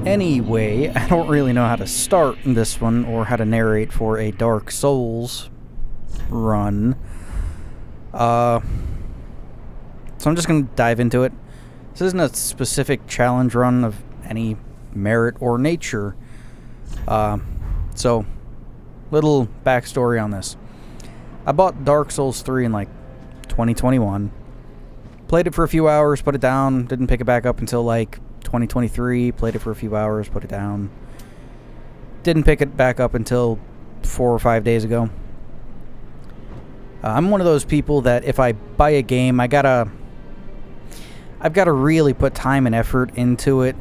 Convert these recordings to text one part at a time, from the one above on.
Anyway, I don't really know how to start this one or how to narrate for a Dark Souls run. So I'm just going to dive into it. This isn't a specific challenge run of any merit or nature. So, little backstory on this. I bought Dark Souls 3 in like 2021. Played it for a few hours, put it down, didn't pick it back up until like 2023. Played it for a few hours, put it down. Didn't pick it back up until 4 or 5 days ago. I'm one of those people that if I buy a game, I've got to really put time and effort into it.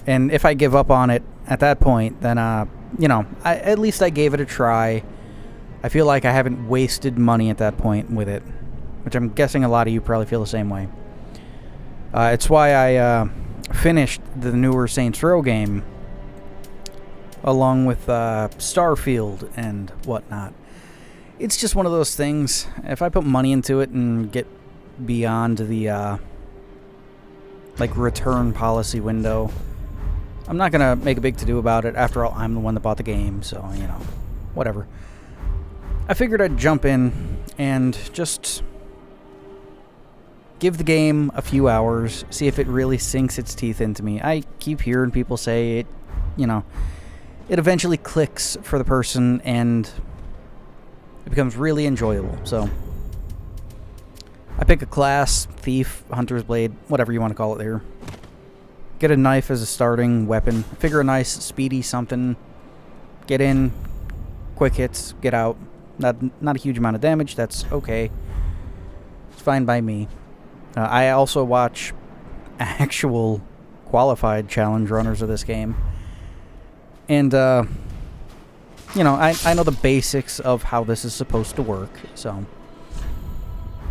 And if I give up on it at that point, then, at least I gave it a try. I feel like I haven't wasted money at that point with it, which I'm guessing a lot of you probably feel the same way. It's why I finished the newer Saints Row game, along with Starfield and whatnot. It's just one of those things. If I put money into it and get beyond the return policy window, I'm not gonna make a big to-do about it. After all, I'm the one that bought the game, so whatever. I figured I'd jump in and just give the game a few hours, see if it really sinks its teeth into me. I keep hearing people say it eventually clicks for the person and it becomes really enjoyable. So I pick a class, thief, hunter's blade, whatever you want to call it there. Get a knife as a starting weapon. Figure a nice, speedy something. Get in, quick hits, get out. Not a huge amount of damage, that's okay. It's fine by me. I also watch actual qualified challenge runners of this game. And, I know the basics of how this is supposed to work, so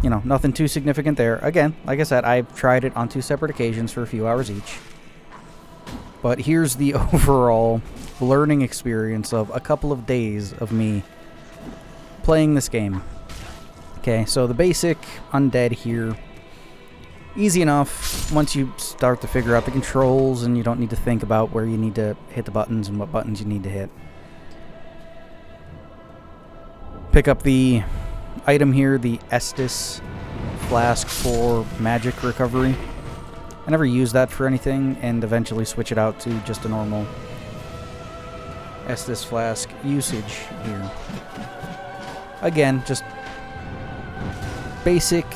nothing too significant there. Again, like I said, I've tried it on 2 separate occasions for a few hours each. But here's the overall learning experience of a couple of days of me playing this game. Okay, so the basic undead here. Easy enough once you start to figure out the controls and you don't need to think about where you need to hit the buttons and what buttons you need to hit. Pick up the item here, the Estus flask for magic recovery. I never use that for anything and eventually switch it out to just a normal Estus flask usage here. Again, just basic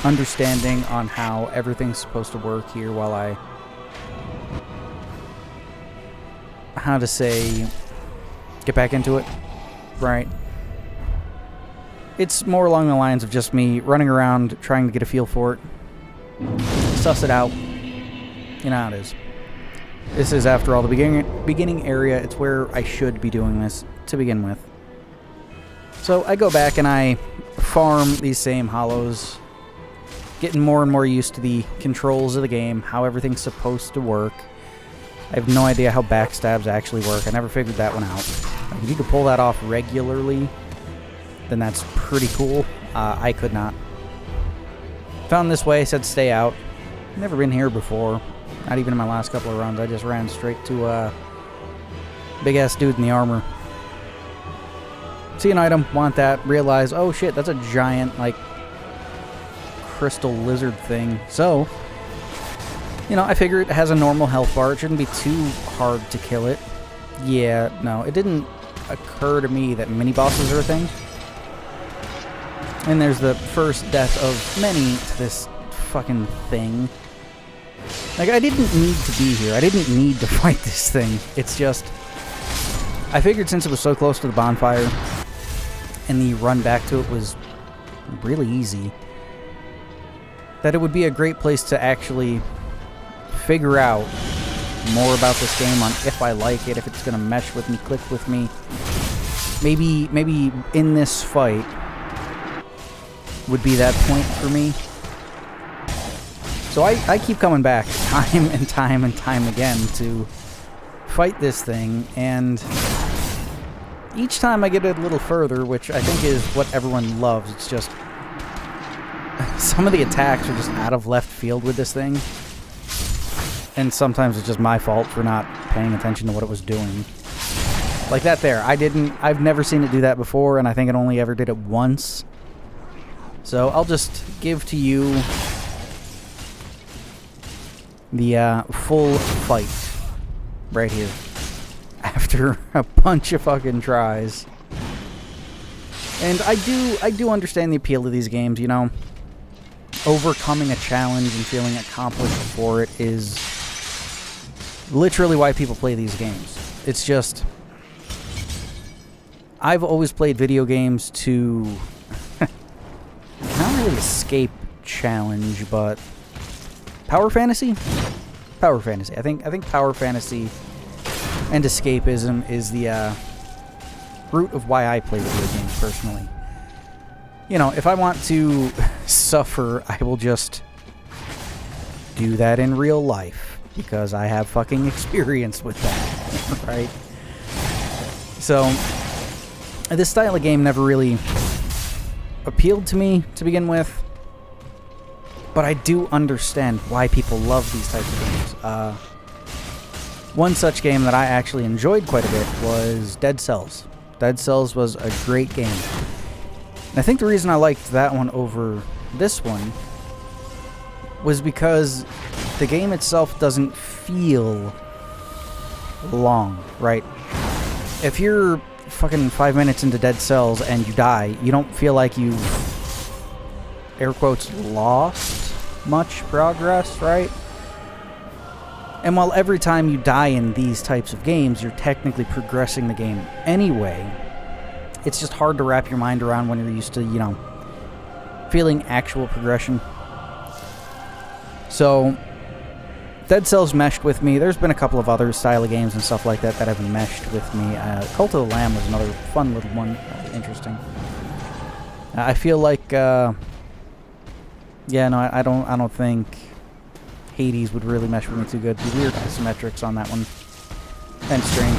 understanding on how everything's supposed to work here while I... get back into it, right? It's more along the lines of just me running around trying to get a feel for it. Suss it out. You know how it is. This is, after all, the beginning area. It's where I should be doing this to begin with. So I go back and I farm these same hollows, getting more and more used to the controls of the game, how everything's supposed to work. I have no idea how backstabs actually work. I never figured that one out. Like, if you could pull that off regularly, then that's pretty cool. I could not. Found this way, said stay out. Never been here before. Not even in my last couple of runs. I just ran straight to big-ass dude in the armor. See an item, want that, realize, oh shit, that's a giant, crystal lizard thing. So, I figure it has a normal health bar. It shouldn't be too hard to kill it. Yeah, no, it didn't occur to me that mini-bosses are a thing. And there's the first death of many to this fucking thing. I didn't need to be here. I didn't need to fight this thing. It's just... I figured since it was so close to the bonfire, and the run back to it was really easy, that it would be a great place to actually figure out more about this game, on if I like it, if it's going to mesh with me, click with me. Maybe in this fight would be that point for me. So I keep coming back time and time and time again to fight this thing, and each time I get a little further, which I think is what everyone loves. It's just some of the attacks are just out of left field with this thing. And sometimes it's just my fault for not paying attention to what it was doing. Like that there. I've never seen it do that before, and I think it only ever did it once. So I'll just give to you the full fight right here. After a bunch of fucking tries. And I do understand the appeal of these games, you know. Overcoming a challenge and feeling accomplished for it is literally why people play these games. It's just, I've always played video games to not really escape challenge, but power fantasy? Power fantasy. I think power fantasy and escapism is the root of why I play video games personally. You know, if I want to suffer, I will just do that in real life. Because I have fucking experience with that, right? So, this style of game never really appealed to me to begin with. But I do understand why people love these types of games. One such game that I actually enjoyed quite a bit was Dead Cells. Dead Cells was a great game. And I think the reason I liked that one over this one was because the game itself doesn't feel long, right? If you're fucking 5 minutes into Dead Cells and you die, you don't feel like you've, air quotes, lost much progress, right? And while every time you die in these types of games, you're technically progressing the game anyway, it's just hard to wrap your mind around when you're used to, you know, feeling actual progression. So, Dead Cells meshed with me. There's been a couple of other style of games and stuff like that that have meshed with me. Cult of the Lamb was another fun little one. Interesting. I feel like, yeah, no, I don't think Hades would really mesh with me too good. The weird isometrics on that one. Kind of strange.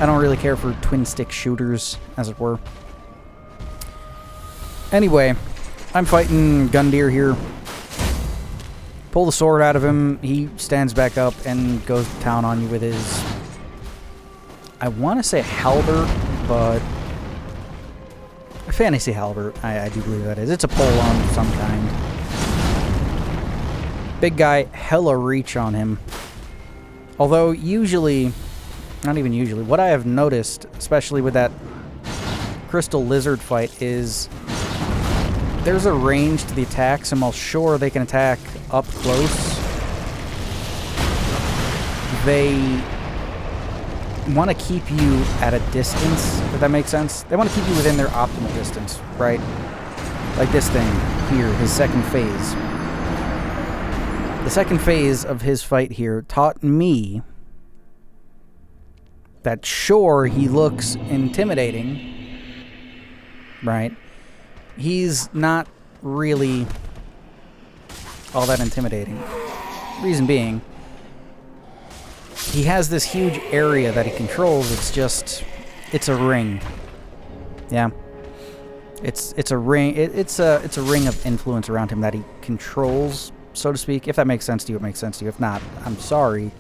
I don't really care for twin stick shooters, as it were. Anyway, I'm fighting Gundyr here. Pull the sword out of him, he stands back up and goes to town on you with his, I want to say halberd, but a fantasy halberd, I do believe that is. It's a pole-arm of some kind. Big guy, hella reach on him. Although usually, not even usually, what I have noticed, especially with that crystal lizard fight, is there's a range to the attacks, and while sure they can attack up close, they want to keep you at a distance, if that makes sense. They want to keep you within their optimal distance, right? Like this thing here, his second phase. The second phase of his fight here taught me that sure, he looks intimidating, right? He's not really all that intimidating. Reason being, he has this huge area that he controls. It's a ring. Yeah. It's a ring. It's a ring of influence around him that he controls, so to speak. If that makes sense to you, it makes sense to you. If not, I'm sorry.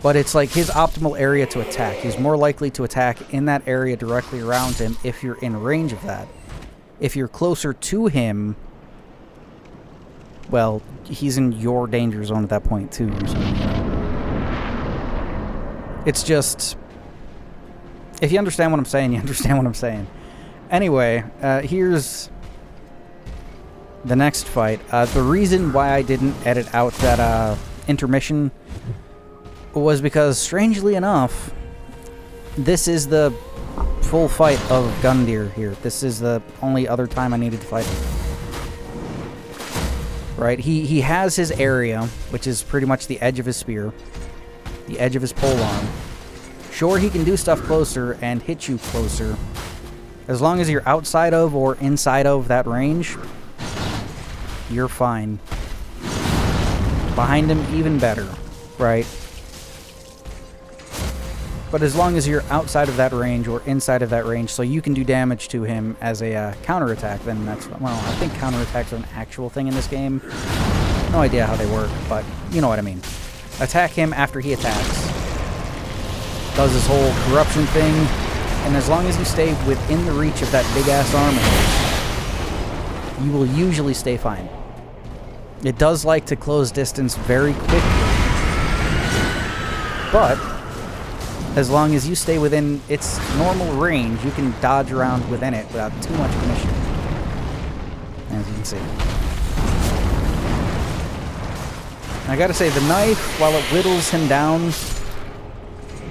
But it's like his optimal area to attack. He's more likely to attack in that area directly around him if you're in range of that. If you're closer to him, well, he's in your danger zone at that point too. So, it's just, if you understand what I'm saying, you understand what I'm saying. Anyway, here's the next fight. The reason why I didn't edit out that intermission was because, strangely enough, this is the full fight of Gundyr here. This is the only other time I needed to fight him. Right? He has his area, which is pretty much the edge of his spear, the edge of his polearm. Sure, he can do stuff closer and hit you closer. As long as you're outside of or inside of that range, you're fine. Behind him, even better, right? But as long as you're outside of that range or inside of that range, so you can do damage to him as a counterattack, then that's, well, I think counterattacks are an actual thing in this game. No idea how they work, but you know what I mean. attack him after he attacks. Does this whole corruption thing. And as long as you stay within the reach of that big-ass armor, you will usually stay fine. It does like to close distance very quickly. But as long as you stay within its normal range, you can dodge around within it without too much of an issue. As you can see. I gotta say, the knife, while it whittles him down,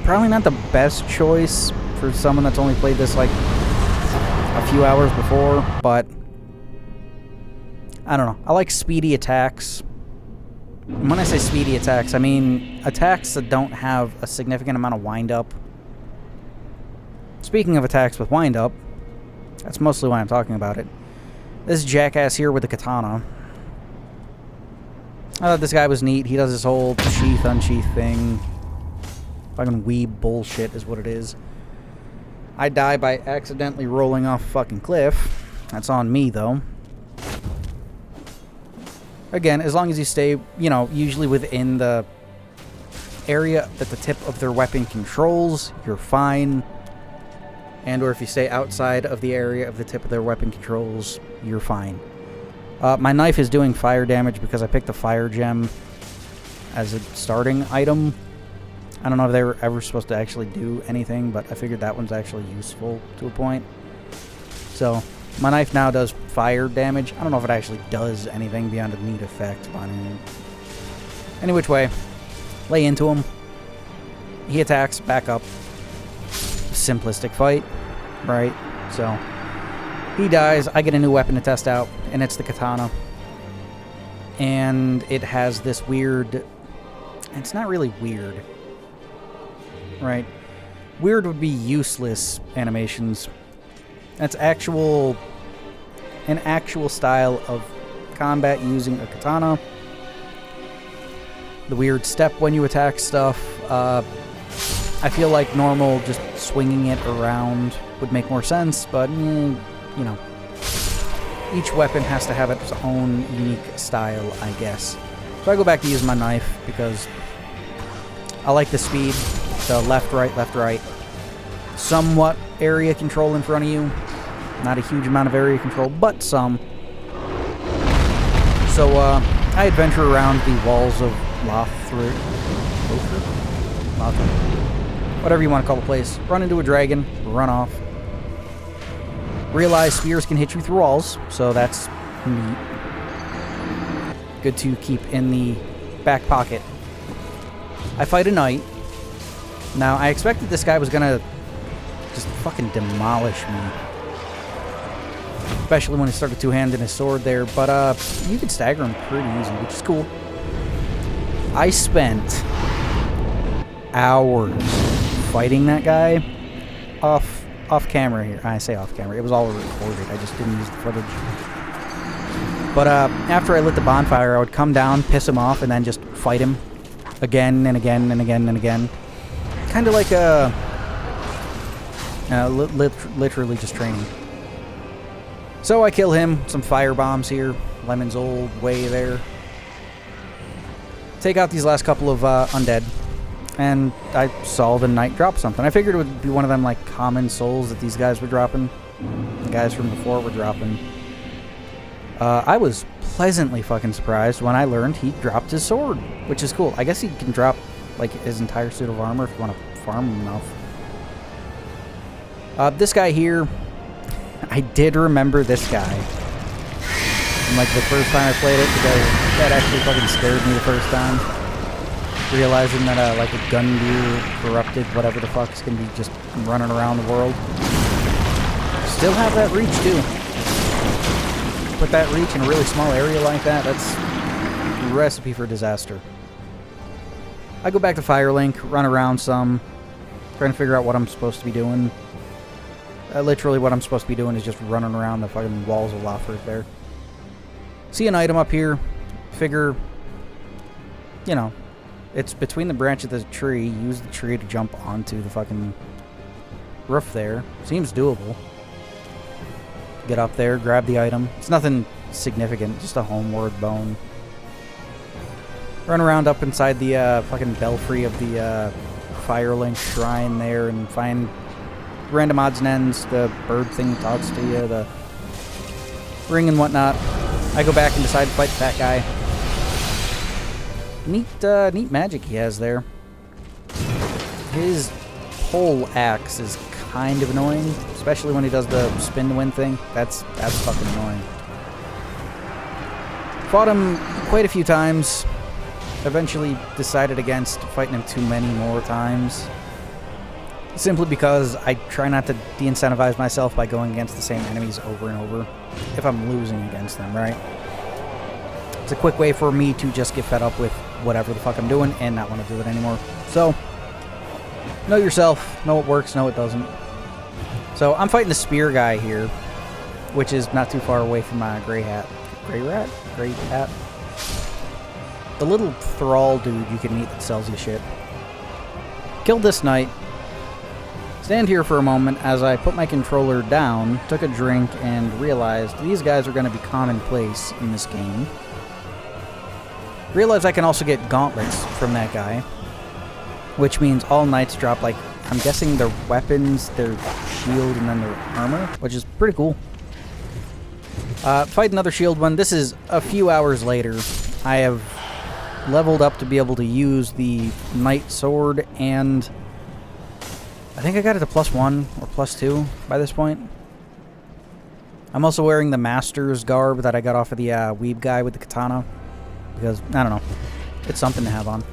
probably not the best choice for someone that's only played this like a few hours before, but I don't know. I like speedy attacks. And when I say speedy attacks, I mean attacks that don't have a significant amount of wind-up. Speaking of attacks with wind-up, that's mostly why I'm talking about it. This jackass here with the katana. I thought this guy was neat. He does this whole sheath, unsheath thing. Fucking weeb bullshit is what it is. I die by accidentally rolling off a fucking cliff. That's on me, though. Again, as long as you stay, you know, usually within the area that the tip of their weapon controls, you're fine. And or if you stay outside of the area of the tip of their weapon controls, you're fine. My knife is doing fire damage because I picked the fire gem as a starting item. I don't know if they were ever supposed to actually do anything, but I figured that one's actually useful to a point. So, my knife now does fire damage. I don't know if it actually does anything beyond a neat effect. But any which way, lay into him. He attacks, back up. Simplistic fight, right? So, he dies. I get a new weapon to test out, and it's the katana. And it has this weird... It's not really weird. Right? Weird would be useless animations. That's an actual style of combat using a katana. The weird step when you attack stuff. I feel like normal, just swinging it around would make more sense, but, you know. Each weapon has to have its own unique style, I guess. So I go back to use my knife because I like the speed. The left, right. Somewhat area control in front of you. Not a huge amount of area control, but some. So, I adventure around the walls of Lothric. Whatever you want to call the place. Run into a dragon. Run off. Realize spears can hit you through walls, so that's neat. Good to keep in the back pocket. I fight a knight. Now, I expected this guy was gonna just fucking demolish me. Especially when he started two-handing his sword there. But, you could stagger him pretty easy, which is cool. I spent hours fighting that guy off camera here. I say off camera. It was all recorded. I just didn't use the footage. But, after I lit the bonfire, I would come down, piss him off, and then just fight him. Again and again and again and again. Kind of like literally just training. So I kill him. Some fire bombs here. Lemon's old way there. Take out these last couple of undead. And I saw the knight drop something. I figured it would be one of them like common souls that these guys were dropping. The guys from before were dropping. I was pleasantly fucking surprised when I learned he dropped his sword, which is cool. I guess he can drop like his entire suit of armor if you want to farm him enough. This guy here, I did remember this guy from like the first time I played it because that actually fucking scared me the first time. Realizing that like a Gundyr corrupted whatever the fuck is gonna be just running around the world. Still have that reach too. Put that reach in a really small area like that, that's a recipe for disaster. I go back to Firelink, run around some, trying to figure out what I'm supposed to be doing. Literally what I'm supposed to be doing is just running around the fucking walls of Lothric there. See an item up here, figure, you know, it's between the branch of the tree, use the tree to jump onto the fucking roof there. Seems doable. Get up there, grab the item. It's nothing significant, just a homeward bone. Run around up inside the fucking belfry of the Firelink shrine there and find random odds and ends. The bird thing talks to you, the ring and whatnot. I go back and decide to fight that guy. Neat magic he has there. His pole axe is kind of annoying, especially when he does the spin to win thing. That's fucking annoying. Fought him quite a few times. Eventually decided against fighting him too many more times. Simply because I try not to de-incentivize myself by going against the same enemies over and over if I'm losing against them, right? It's a quick way for me to just get fed up with whatever the fuck I'm doing and not want to do it anymore. So, know yourself, know what works, know what doesn't. So, I'm fighting the spear guy here, which is not too far away from my gray hat. Gray hat? The little thrall dude you can meet that sells you shit. Killed this knight. Stand here for a moment as I put my controller down, took a drink, and realized these guys are going to be commonplace in this game. Realized I can also get gauntlets from that guy, which means all knights drop, like, I'm guessing their weapons, their shield, and then their armor, which is pretty cool. Fight another shield one. This is a few hours later. I have leveled up to be able to use the knight sword, and I think I got it to +1 or +2 by this point. I'm also wearing the master's garb that I got off of the weeb guy with the katana, because, I don't know, it's something to have on.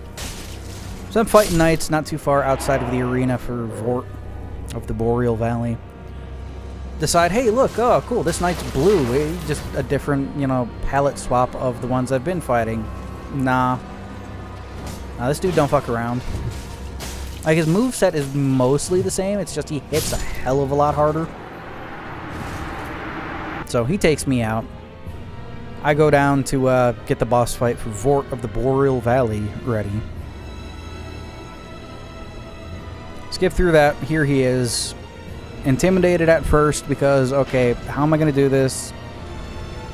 So I'm fighting knights not too far outside of the arena for Vort of the Boreal Valley. Decide, hey, look, oh, cool, this knight's blue. Just a different, you know, palette swap of the ones I've been fighting. Nah, this dude don't fuck around. Like, his moveset is mostly the same, it's just he hits a hell of a lot harder. So he takes me out. I go down to get the boss fight for Vort of the Boreal Valley ready. Skip through that, here he is. Intimidated at first because, okay, how am I going to do this?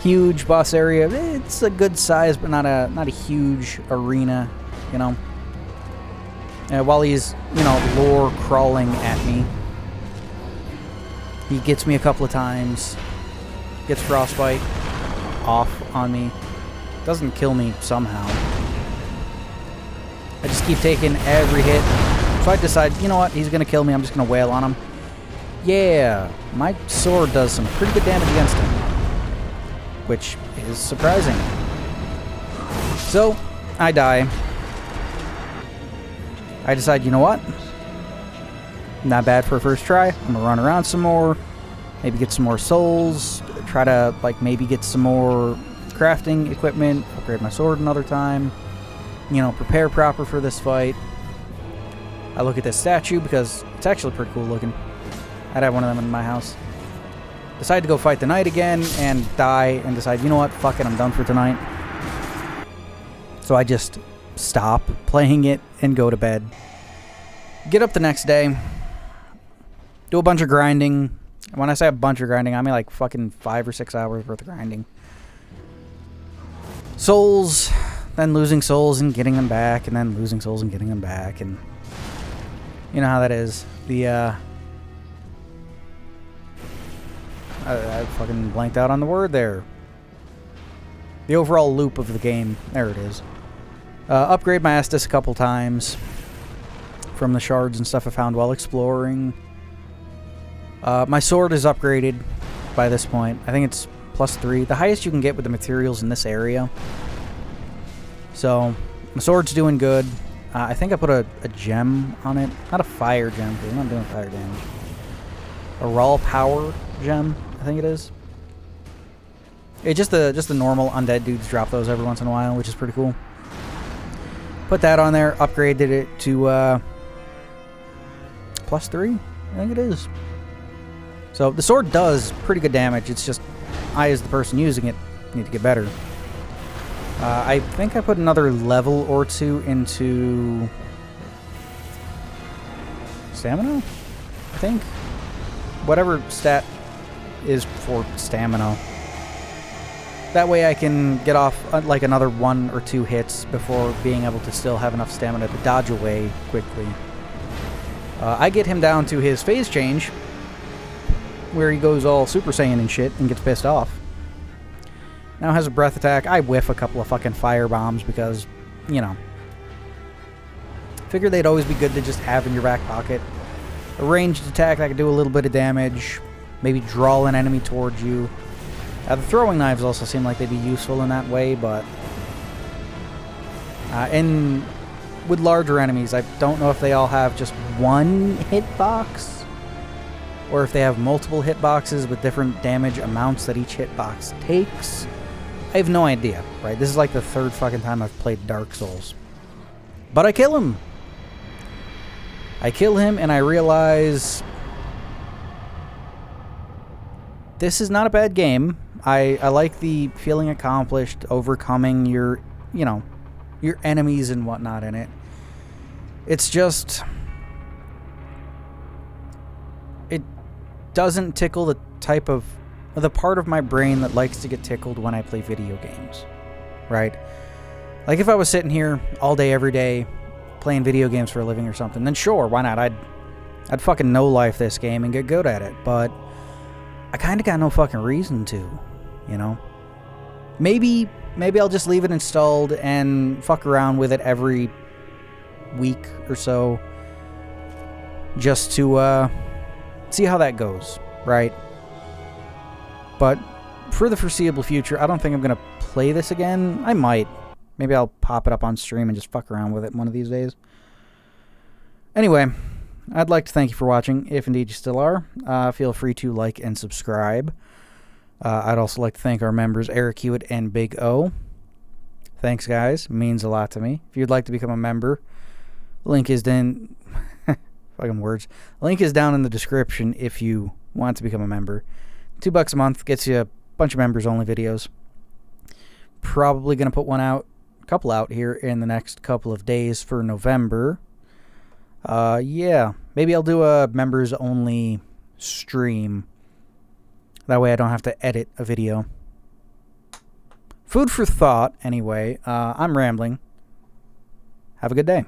Huge boss area. It's a good size, but not a huge arena, you know. While he's, you know, lore crawling at me, he gets me a couple of times. Gets frostbite off on me. Doesn't kill me somehow. I just keep taking every hit. So I decide, you know what? He's going to kill me. I'm just going to wail on him. Yeah, my sword does some pretty good damage against him, which is surprising. So, I die. I decide, you know what? Not bad for a first try. I'm gonna run around some more, maybe get some more souls, try to, like, maybe get some more crafting equipment, upgrade my sword another time, you know, prepare proper for this fight. I look at this statue because it's actually pretty cool looking. I'd have one of them in my house. Decide to go fight the knight again and die and decide, you know what, fuck it, I'm done for tonight. So I just stop playing it and go to bed. Get up the next day, do a bunch of grinding. When I say a bunch of grinding, I mean like fucking 5 or 6 hours worth of grinding. Souls, then losing souls and getting them back, and then losing souls and getting them back, and you know how that is. I fucking blanked out on the word there. The overall loop of the game. There it is. Upgrade my Estus a couple times from the shards and stuff I found while exploring. My sword is upgraded by this point. I think it's +3. The highest you can get with the materials in this area. So, my sword's doing good. I think I put a gem on it. Not a fire gem, because I'm not doing fire damage. A raw power gem, I think it is. Just the normal undead dudes drop those every once in a while, which is pretty cool. Put that on there, upgraded it to +3, I think it is. So the sword does pretty good damage. It's just I, as the person using it, need to get better. I think I put another level or 2 into stamina, I think. Whatever stat is for stamina. That way I can get off like another 1 or 2 hits before being able to still have enough stamina to dodge away quickly. I get him down to his phase change, where he goes all Super Saiyan and shit and gets pissed off. Now has a breath attack. I whiff a couple of fucking fire bombs because, you know. Figured they'd always be good to just have in your back pocket. A ranged attack that could do a little bit of damage. Maybe draw an enemy towards you. The throwing knives also seem like they'd be useful in that way, but... and with larger enemies, I don't know if they all have just one hitbox, or if they have multiple hitboxes with different damage amounts that each hitbox takes. I have no idea, right? This is like the 3rd fucking time I've played Dark Souls. But I kill him! I kill him and I realize... this is not a bad game. I like the feeling accomplished, overcoming your, you know, your enemies and whatnot in it. It's just... it doesn't tickle the type of... the part of my brain that likes to get tickled when I play video games. Right? Like if I was sitting here all day, every day, playing video games for a living or something, then sure, why not? I'd fucking no-life this game and get good at it, but I kind of got no fucking reason to, you know? Maybe I'll just leave it installed and fuck around with it every week or so just to see how that goes, right? But for the foreseeable future, I don't think I'm going to play this again. I might. Maybe I'll pop it up on stream and just fuck around with it one of these days. Anyway, I'd like to thank you for watching, if indeed you still are. Feel free to like and subscribe. I'd also like to thank our members, Eric Hewitt and Big O. Thanks, guys. It means a lot to me. If you'd like to become a member, link is in... fucking words. Link is down in the description if you want to become a member. $2 a month gets you a bunch of members-only videos. Probably going to put a couple out here in the next couple of days for November. Yeah. Maybe I'll do a members-only stream. That way I don't have to edit a video. Food for thought, anyway. I'm rambling. Have a good day.